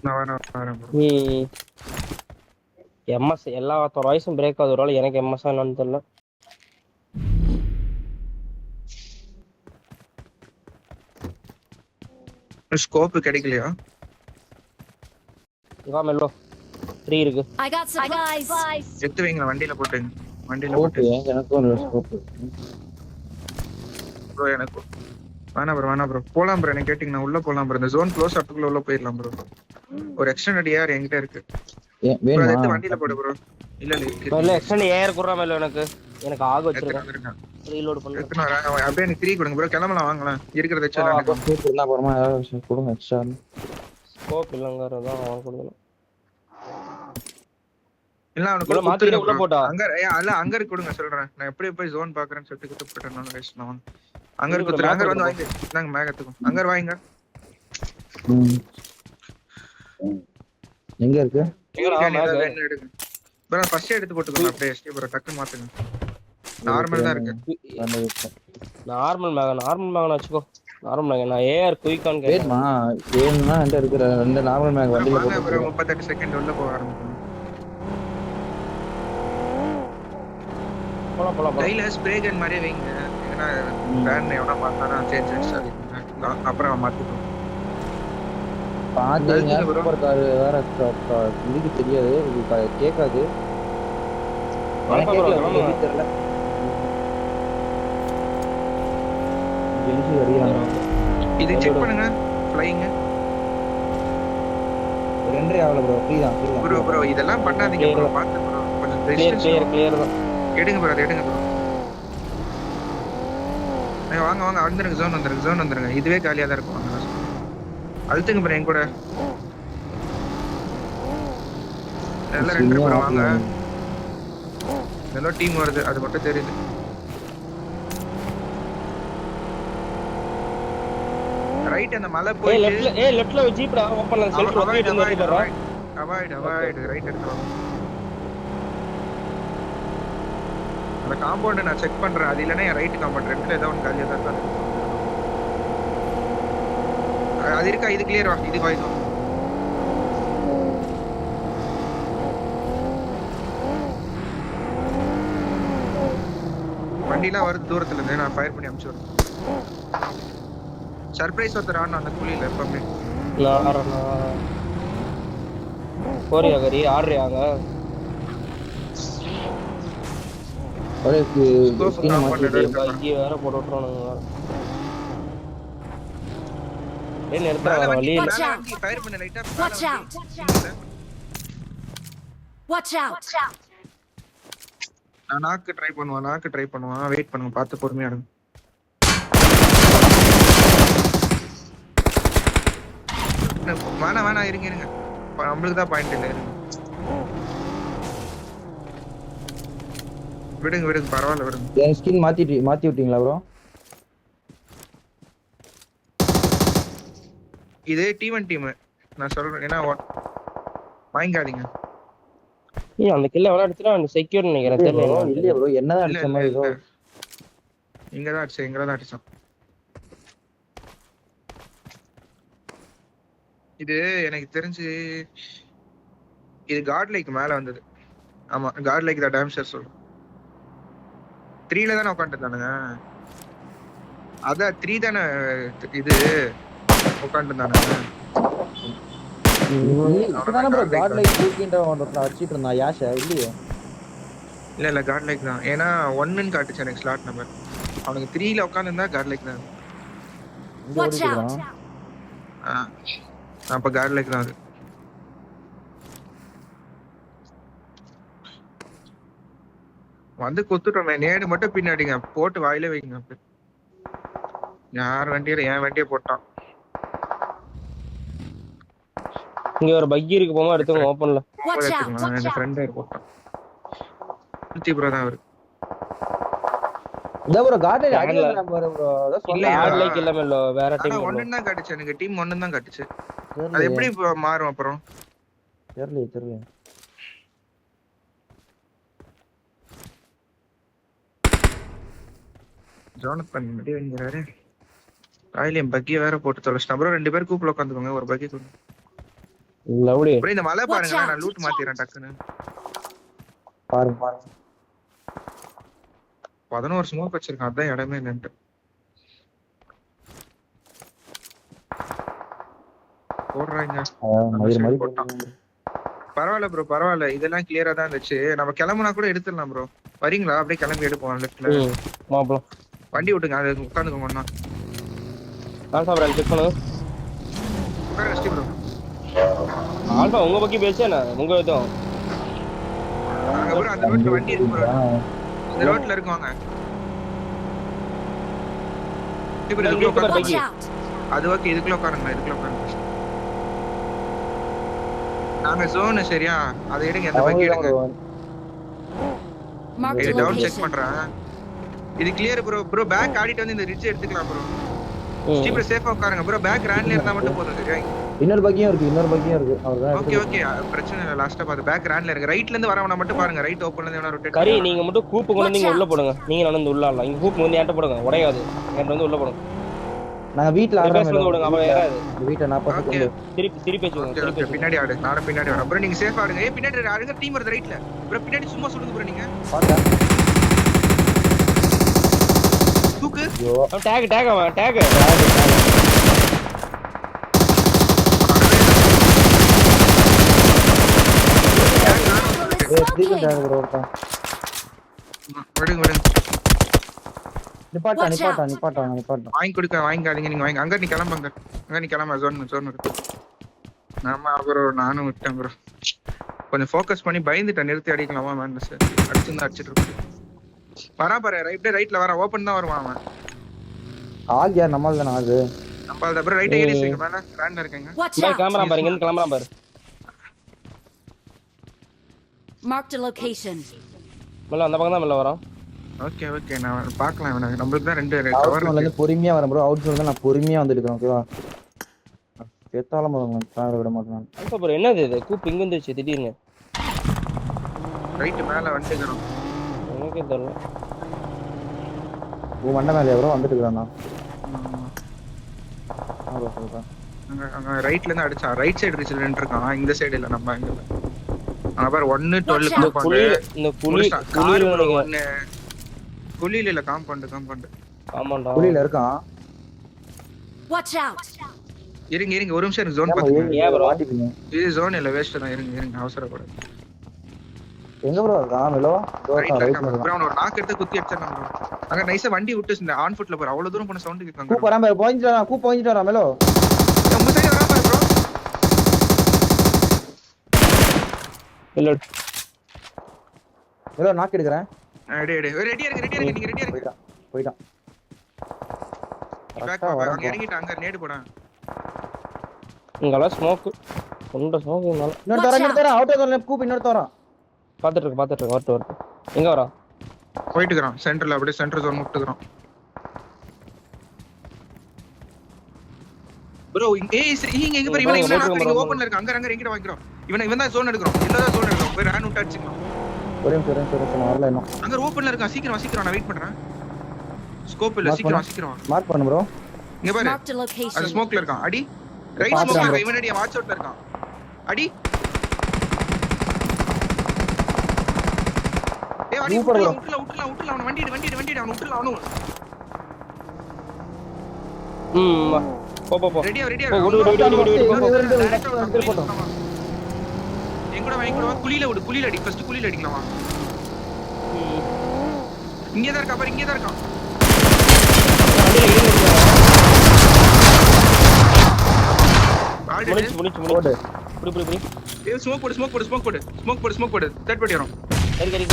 நான் வரேன் ப்ரோ. ம் எம்எஸ் எல்லாத்தோட வாய்ஸும் பிரேக் ஆகுது. ஒரு எனக்கு எம்எஸ் என்னன்னு தெரியல. ஸ்கோப் கிடைக்கலையா? இவா மெல்லோ 3 இருக்கு. I got supplies. எடுத்து வைங்க, வண்டியில போட்டுங்க. வண்டியில ஸ்கோப் போட்டு எனக்கும் இல்லை ஸ்கோப். ப்ரோ எனக்கு வேணா ப்ரோ போலாம் ப்ரோ. எனக்கு கேட்டிங்கன்னா உள்ள போலாம் ப்ரோ. இந்த ஜோன் க்ளோஸ் ஆகிறதுக்குள்ள உள்ள போயிடலாம் ப்ரோ. ஒரு எக்ஸ்டெண்டட் ஏஆர் என்கிட்ட இருக்கு ப்ரோ. அதை வேணுமா? எடுத்து வண்டியில போடு ப்ரோ. இல்ல மெல்லோ எக்ஸ்டெண்ட் ஏர் குறா மெல்லோ எனக்கு ஆக வச்சிருக்கேன். எடுத்துட்டு ரீலோட் பண்ணு. எடுத்துன்னு வரேன். அப்படியே எனக்கு 3 கொடுங்க ப்ரோ. கிளம்பலாம் வாங்கலாம். இருக்கிறத வச்சு வா, விளையாண்டுக்கலாம். ஸ்கோப் இருந்தா அப்புறமா ஏதாவது கொடுங்க எக்ஸ்ட்ரா. ஸ்கோப் இல்லங்கறத அவன் கொடுக்கணும். இல்ல அவனுக்கு உள்ள மாத்திர உள்ள கொடுத்துருங்க போடா. அங்க அல்ல அங்க இருக்கு கொடுங்க சொல்றேன். நான் எப்படி போய் ஜோன் பாக்குறேன்னு சொல்லிட்டு கிட்ட போட்டேன். நான் வேஸ்ட் நான் அங்க இருக்கு இருக்கு. bro, அங்க map வந்து இருக்கு வாங்க. நாங்க மேகத்துக்கும் அங்க வாங்க. எங்க இருக்கு? எங்கடா மேக்? வேணும் எடுங்க ப்ரோ. ஃபர்ஸ்ட் எடுத்து போட்டுக்கோங்க. அப்படியே எஸ்கே ப்ரோ டக்கு மாத்துங்க. நார்மல் தான் இருக்கு. நார்மல் மேக் வச்சுக்கோ. நார்மல் மேக் நான் ஏஆர் குயிக்கான் கேட்டேன். வேணுமா? வேணும்னா என்கிட்ட இருக்கிற 2 நார்மல் மேக் வண்டியில வாங்க ப்ரோ. போட்டு 38 செகண்ட் உள்ள போக ஆரம்பிக்கும். போலாம் போலாம் போலாம். கையில ஸ்ப்ரே கன் மாதிரியே வைங்க. ஏன்னா பேன் எவனா மாத்தானா சேஞ்ச் ஆயிடுச்சு. அப்புறம் மாத்திக்கணும். பாத்தீங்க சூப்பர் கார் வேற இதுக்கு தெரியாது, இது கேட்காது. வாங்க bro, வாங்க. தெரியல. ஜென்சி அடிக்கிறாங்க. இது செக் பண்ணுங்க. ஃளைங் 2 ஆகல ப்ரோ. ஃப்ரீ தான் ப்ரோ. இதெல்லாம் பண்ணாதீங்க ப்ரோ. பாத்து ப்ரோ. கொஞ்சம் கிளியர் தான். எடுங்க ப்ரோ. அதை எடுங்க ப்ரோ. வாங்க வந்துருங்க. ஜோன் வந்துருங்க. இதுவே காலியா தான் இருக்கும். வாங்க அழுத்துங்க ப்ரோ. என் கூட எல்லாம் 2 பேர் வாங்க. எல்லாம் டீம் வருது. அது மட்டும் தெரியுது. ரைட் அந்த மலை போய் லெஃப்ட்ல ஜீப்டா ஓபன்ல செல்ஃப் ரொட்டேட் பண்ணி வரா. அவாய்ட் ரைட் எடுத்து வாங்க. அந்த காம்பவுண்ட் நான் செக் பண்றேன். அது இல்லனா ரைட் காம்பவுண்ட் ரெண்டுல ஏதோ ஒன்னு காலியா தான் இருக்கு. அது இருக்கா? இது கிளியர் வா. இது வா. இது வண்டிலாம் வருது தூரத்துல இருந்து. நான் ஃபயர் பண்ணி அனுப்பிச்சு வரேன். சர்ப்ரைஸ் ஒருத்தர் ஆன் அந்த குழியில எப்பவுமே. கோரியா கறி ஆடுறியாங்க? ஒரே பைக்கி வேற போட்டு விட்டுறானுங்க வேற. ஏன் நிறுத்துற வர வழி இல்ல. ஃபயர் பண்ண லைட்டா. Watch out. Watch out. நான் நாக்கு ட்ரை பண்ணுவான். வெயிட் பண்ணுங்க. பார்த்து பொறுமையா இருங்க. வேணா இருங்க. நம்மளுக்கு தான் பாயிண்ட் இல்லை. இருங்க. விடுங்க பரவாயில்ல விடுங்க. என் ஸ்கின் மாத்தி விட்டீங்களா ப்ரோ? இது T1 டீம் நான் சொல்றேன். ஏன்னா வாங்காதீங்க. அந்த கில்ல எவ்வளவு அடிச்சா அந்த செக்யூர் நினைக்கிறேன். தெரியல இல்ல ப்ரோ. என்னதான் அடிச்ச மாதிரி ப்ரோ? இங்கதான் அடிச்சோம். இது எனக்கு தெரிஞ்சு இது காட் லைக் மேல வந்தது. ஆமா காட் லைக் தான் டேம் ஷேர் சொல்றேன். 3ல தானே உட்காந்துருந்தானுங்க. அதான் 3 தானே இது உட்காந்துருந்தானுங்க. இப்பதானே ப்ரோ காட் லைக் கூக்கின்ற ஒருத்தர் அடிச்சிட்டு இருந்தா. யாஷா இல்லையே? இல்ல காட் லைக் தான். ஏன்னா 1ன்னு காட்டுச்சு எனக்கு ஸ்லாட் நம்பர். அவனுக்கு 3ல உட்காந்துருந்தா காட் லைக் தான். Watch out. அப்ப காட் லைக் தான் அது. வந்து குத்துட்டோமே. நேடு மட்டும் பின்னாடிங்க போட்டு வாயில வைங்க. யார் வண்டியில என் வண்டியை போட்டான். இங்க ஒரு பக்கி இருக்கு. போமா எடுத்து ஓபன்ல என் ஃப்ரெண்ட் போட்டான். ப்ரோ தான் அவரு. இந்த ப்ரோ காட் லைக் அடிக்கல ப்ரோ. அத சொல்ல காட் லைக் இல்ல மெல்லோ வேற டீம். டீம். 1 தான் காட்டுச்சு எனக்கு. டீம் 1 தான் காட்டுச்சு. அது எப்படி மாறும் அப்புறம்? தெரியல. ஜோனத்தன் முன்னாடி வைங்கறாரு. காயிலே பக்கி வேற போட்டு தொலைச்சிட்டான் ப்ரோ. 2 பேர் கூப்ல உட்காந்துக்கோங்க. ஒரு பக்கி கொடுங்க. லவ்லி ப்ரோ இந்த மலை Watch பாருங்க out. நான் லூட் மாத்திறேன் டக்குன்னு பாருங்க 11 ஸ்மோக் வச்சிருக்கேன் அதான் இடமே இல்லைன்ட்டு போடுறாங்க மயிர் மாதிரி போட்டான் பரவாயில்ல ப்ரோ பரவாயில்ல இதெல்லாம் கிளியரா தான் இருந்துச்சு நம்ம கிளம்புனா கூட எடுத்துடலாம் ப்ரோ வரீங்களா அப்படியே கிளம்பி எடுப்போம் லெஃப்ட்ல மாப்ளம் வண்டி விட்டுங்க அது உட்காந்துக்கோங்க ஒண்ணா ஆல்ஃபா பிராண்ட் செக் பண்ணு உட்கார வச்சு ப்ரோ ஆல்ஃபா உங்க பக்கி பேசுனா உங்க இதுவும் அங்க ப்ரோ அந்த ரோட்ல வண்டி இருக்கு ப்ரோ இந்த ரோட்ல இருக்குவாங்க Watch out. அது ஓகே இதுக்குள்ள உட்காருங்க இதுக்குள்ள உட்காருங்க நாங்க ஜோன் சரியா அதை எடுங்க எந்த பக்கி எடுங்க Marked a இது டவுன் செக் location. பண்றேன் இது கிளியர் ப்ரோ ப்ரோ பேக் ஆடிட்டு வந்து இந்த ரிட்ஜ் எடுத்துக்கலாம் ப்ரோ ஸ்டீப்ல சேஃபா உட்காருங்க ப்ரோ பேக் ரேண்ட்ல இருந்தா மட்டும் போதும் சரியா இன்னொரு பக்கியும் இருக்கு அவர்தான் ஓகே ஓகே பிரச்சனை இல்ல லாஸ்டா பாத்து பேக் ரேண்ட்ல இருக்கு ரைட்ல இருந்து வரவன மட்டும் பாருங்க ரைட் ஓபன்ல இருந்து வேணா ரொட்டேட் கரி நீங்க மட்டும் கூப்பு கொண்டு வந்து இங்க உள்ள போடுங்க நீங்க நடந்து உள்ள ஆடலாம் இங்க கூப்பு வந்து என்கிட்ட போடுங்க உடையாது என்கிட்ட வந்து உள்ள போடுங்க நாங்க வீட்ல ரிவர்ஸ் வந்து விடுங்க அப்புறம் ஏறாது வீட்ல 40 ஓகே திருப்பி திருப்பி வச்சுக்கோங்க ஓகே திருப்பி ஓகே பின்னாடி ஆடு நானும் பின்னாடி வரேன் ப்ரோ நீங்க சேஃபா ஆடுங்க ஏய் பின்னாடி ஆடுங்க டீம் வருது ரைட்ல ப்ரோ பின்னாடி சும்மா சொல்லுங்க ப்ரோ நீங்க பார்த்தேன் தூக்கு ஐயோ டேக் அவன் டேக் சீக்கிரம் டேக் ப்ரோ ஒருத்தன் விடுங்க விடுங்க நிப்பாட்டான் வாங்கி கொடுக்க வாங்கிக்காதீங்க நீங்க வாங்க அங்க நீ கிளம்புங்க அங்க நீ கிளம்ப ஜோன் இருக்கு நாம ப்ரோ நானும் விட்டேன் ப்ரோ கொஞ்சம் ஃபோக்கஸ் பண்ணி பயந்துட்டேன் நிறுத்தி அடிக்கலாமா வேண்டாம் சார் அடிச்சுதான் அடிச்சிட்டு இருக்கு வரா பாரு ரைட்ல வர ஓபன் தான் வருவான் அவன் ஆகியா நம்மால் தானே ஆகு நம்ம அப்புறம் ரைட் ஏறி சீக்கிரம் மேல ரேண்ட்ல இருக்கேங்க Watch இங்க out. கிளம்பறான் பாரு இங்க கிளம்பறான் பாரு Marked a location. மெல்ல அந்த பக்கம் தான் மெல்ல வரோம் ஓகே ஓகே நான் பார்க்கலாம் இவனை நம்மளுக்கு தான் ரெண்டு அவுட் கவர் ஜோன்ல இருக்கு இருந்து பொறுமையா வரேன் ப்ரோ அவுட் ஜோன்ல நான் பொறுமையா வந்துட்டு ஓகேவா செத்தாலும் கார விட மாட்டேன் ஆல்ஃபா ப்ரோ என்னது இது கூப்பு இங்க வந்துருச்சு திடீர்னு ரைட் மேல வந்துக்கிறோம் எனக்கே தெரியல உன் மண்டை மேலே ப்ரோ வந்துட்டு இருக்கானா அங்க ரைட்ல இருந்து அடிச்சான் ரைட் சைடு ரிச்சில் நின்னுட்டான் இந்த சைடு இல்ல நம்ம இங்க அங்க பாரு 1 12 Watch out. காம்பவுண்ட் இந்த குழி குழியில ஒன்னு குழியில இல்ல காம்பவுண்ட் ஆமாண்டா புலியில இருக்கான் Watch out. இருங்க ஒரு நிமிஷம் ஜோன் பாத்துங்க ஏன் bro? மாட்டிப்பீங்க இது ஜோன் இல்ல வேஸ்ட் தான் இருங்க அவசரப்படாது எங்க ப்ரோ இருக்கான் மெலோ ரைட்ல ரைட்ல இருக்கான் ப்ரோ ஒரு நாக் எடுத்து குத்தி அடிச்சான் ப்ரோ அங்க நைஸா வண்டி விட்டு இந்த ஆன் ஃபுட்ல போற அவ்வளவு தூரம் போன சவுண்ட் கேட்காங்க கூப் வராம போயிட்டு வரா மெலோ உங்க சைடு வரா பாரு ப்ரோ இல்ல மெலோ நாக் எடுக்கறேன் ரெடியா இருங்க நீங்க ரெடியா இருங்க போயிட்டான் பேக் அங்க இறங்கிட்டாங்க அங்க நேடு போடா இங்கலாம் ஸ்மோக் கொண்ட ஸ்மோக் இங்கலாம் இன்னொரு தர அவுட் ஜோன்ல கூப் இன்னொரு தர பாத்துட்டு இருக்கு வரட்டு எங்க வரா போயிட்டு இருக்கோம் சென்டர்ல அப்படியே சென்டர் ஜோன் முட்டுக்குறோம் ப்ரோ இங்க எங்க பாரு இவன் இங்க ஓபன்ல இருக்கு அங்க எங்கட வாங்குறோம் இவன் தான் ஜோன் எடுக்கறோம் இல்லதான் ஜோன் எடுக்கறோம் போய் ரன் விட்டு அடிச்சுக்கலாம் ஒரே நிமிஷம் வரல இன்னும் அங்க ஓபன்ல இருக்கான் சீக்கிரம் நான் வெயிட் பண்றேன் ஸ்கோப் இல்ல சீக்கிரம் மார்க் பண்ணு ப்ரோ இங்க பாரு Marked a அது location. ஸ்மோக்ல இருக்கான் அடி ரைட் ஸ்மோக்ல இருக்கான் இவன் அடி வாட்ச் அவுட்ல இருக்கான் அடி ஏய் அடி விட்டுல அவன் வண்டி அவன் விட்டுல அவனு போ ரெடியா விடு எங்கூட வாங்கிக்கூட குளியில அடி ஃபர்ஸ்ட் குளியில அடிக்கலாம் இங்கே தான் இருக்கா பாரு இங்கே தான் இருக்கான் முடிச்சு போடு புடி ஏய் ஸ்மோக் போடு தட் பண்ணிரோம் கரி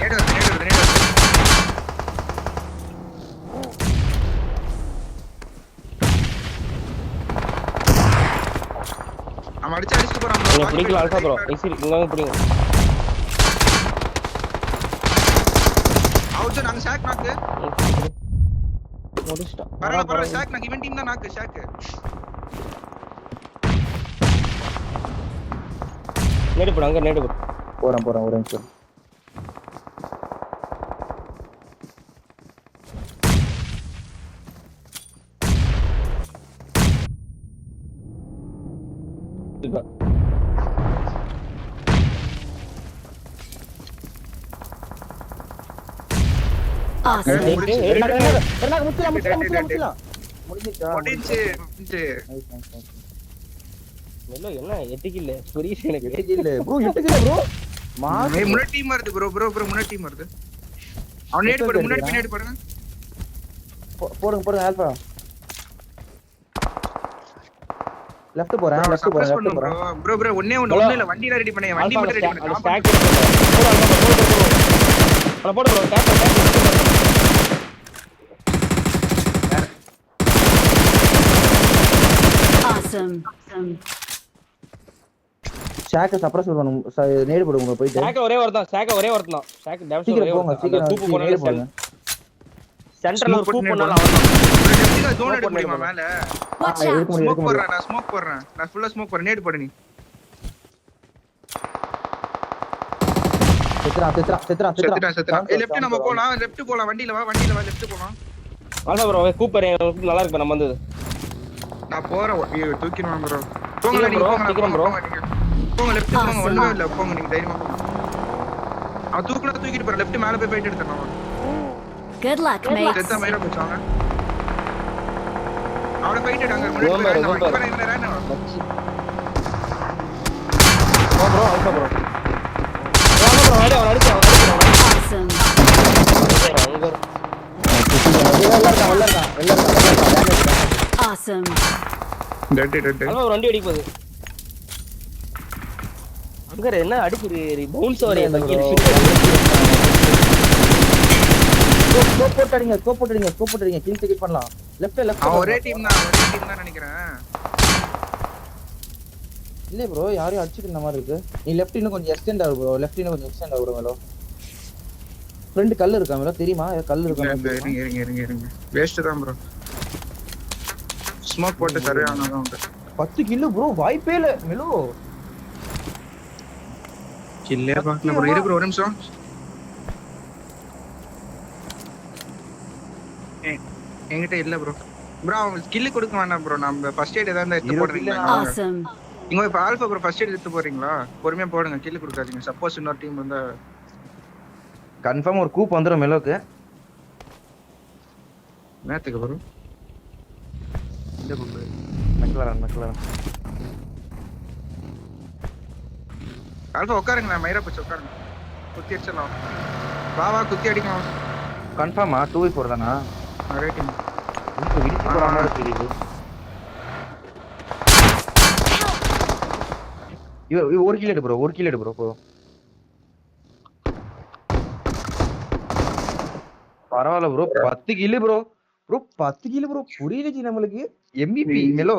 நேடு அவன் அடிச்சிட்டு போறான் நீங்க பிடிக்கல ஆல்ஃபா ப்ரோ ஐசி இங்க பிடிங்க அவுட் நாங்க ஷாக் நாக்கு முடிச்சிட்டா பரவாயில்ல ஷாக் நாக்கு இவன் டீம் தான் நாக்கு ஷாக் நேடு போடு அங்க நேடு போடு போறேன் ஒரு நிமிஷம் இதுதான் Awesome. முடிஞ்சு முடிஞ்சு. மெல்லோ என்ன 8 கில் புரியுது எனக்கு. ஏய், முன்னாடி டீம் வருது ப்ரோ முன்னாடி டீம் வருது. அவன் நேட் போடு, முன்னாடி பின்னாடி போடுங்க. போடுங்க ஆல்பா. லெஃப்ட் போறேன். சப்ரஸ் பண்ணு ப்ரோ ஒண்ணே இல்ல, வண்டில ரெடி பண்ணேன். வண்டி மட்டும் ரெடி பண்ணு. ஸ்டாக் போடு ப்ரோ. Take Awesome. ஷாக்க சப்ரஸ் பண்ணனும். நேடு போடுங்க போயிட்டு. ஸ்டாக் ஒரே ஒருத்தன். ஸ்டாக் டேமேஜ் சீக்கிரம் போங்க. கூப்பு போறேன். நேடு போடுங்க. சென்டர்ல ஒரு கூப்பு பண்ணால அவன் லெஃப்ட்ல ஜோன் எடுக்க முடியுமா மேல? Watch எடுக்க out. முடியும். ஸ்மோக் போடுறேன். நான் ஃபுல்லா ஸ்மோக் போடுறேன். நேடு போடு நீ. செத்ரா. ஏய், லெஃப்ட் நம்ம போலாம். லெஃப்ட் போலாம். வண்டில வா லெஃப்ட் போலாம். ஆல்பா ப்ரோ கூப்பர் நல்லா இருக்கு நம்ம வந்தது. நான் போறேன். தூக்கிடுவான் ப்ரோ. போங்க சீக்கிரம் நீங்க bro, போங்க. சீக்கிரம் bro. போங்க லெஃப்ட் போங்க. ஒண்ணுமே இல்ல. போங்க நீங்க தைரியமா போங்க. அவன் தூக்கிட்டு போற. லெஃப்ட் மேல போய் போயிட்டு எடுத்துறணும். Good luck, mates. செத்தா மயிரா போச்சாங்க. அவன போயிட்டு அங்க முன்னாடி Zoom போய் பாரு, ரன் ஆவா. ப்ரோ ஆல்பா ப்ரோ அவன் அடிச்சான். Awesome. Awesome. டெட். ஆல்பா ஒரு வண்டி அடிக்க போகுது. அங்க என்ன அடிக்குது? பவுன்ஸ் வரே அந்த கீழ. ஸ்கோப் போட்டுறீங்க. கில் டிக்கெட் பண்ணலாம். லெஃப்ட் அவன் ஒரே டீம் தான் நினைக்கிறேன். இல்ல ப்ரோ யாரையும் அடிச்சிட்டு இந்த மாதிரி இருக்கு. நீ லெஃப்ட் இன்னும் கொஞ்சம் எக்ஸ்டெண்ட் ஆகு ப்ரோ. மேலோ ஃப்ரெண்ட் கல் இருக்கா மேலோ தெரியுமா? கல் இருக்கா? இருங்க. வேஸ்ட் தான் ப்ரோ. ஸ்மோக் போட்டு சரியானதா உண்டு. 10 கில் ப்ரோ வாய்ப்பே இல்ல மேலோ. கில்லே பாக்கல ப்ரோ. இரு ப்ரோ ஒரு நிமிஷம். என்கிட்ட இல்ல ப்ரோ. அவன் ஸ்கில் கொடுக்க வேண்டாம் ப்ரோ. நம்ம ஃபர்ஸ்ட் எய்ட் ஏதாவது எடுத்து போடுறீங்க. Awesome. இங்க இப்ப ஆல்பா ப்ரோ ஃபர்ஸ்ட் எய்ட் எடுத்து போறீங்களா? பொறுமையா போடுங்க. கில் கொடுக்காதீங்க. சப்போஸ் இன்னொரு டீம் வந்தா கன்ஃபார்ம் ஒரு கூப் வந்துரும் மெலோக்கு. நேத்துக்கு ப்ரோ. இந்த கூப் மெக்லரன். ஆல்பா உட்காருங்க. நான் மயிரா போச்சு உட்காருங்க. குத்தி அடிச்சலாம். வா குத்தி அடிக்கலாம். கன்ஃபார்மா 2v4 தானா? ரேட்டிங் இப்போ விடிச்சு போற மாதிரி தெரியுது. ஒரு கில் எடு ப்ரோ. பரவாயில்ல bro. 10 kill bro. 10 kill bro. புரியலஜி நம்மளுக்கு MVP மெலோ.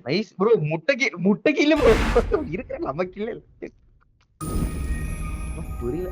Nice bro. முட்டை கில் ப்ரோ. இருக்க நம்ம கில் புரியல.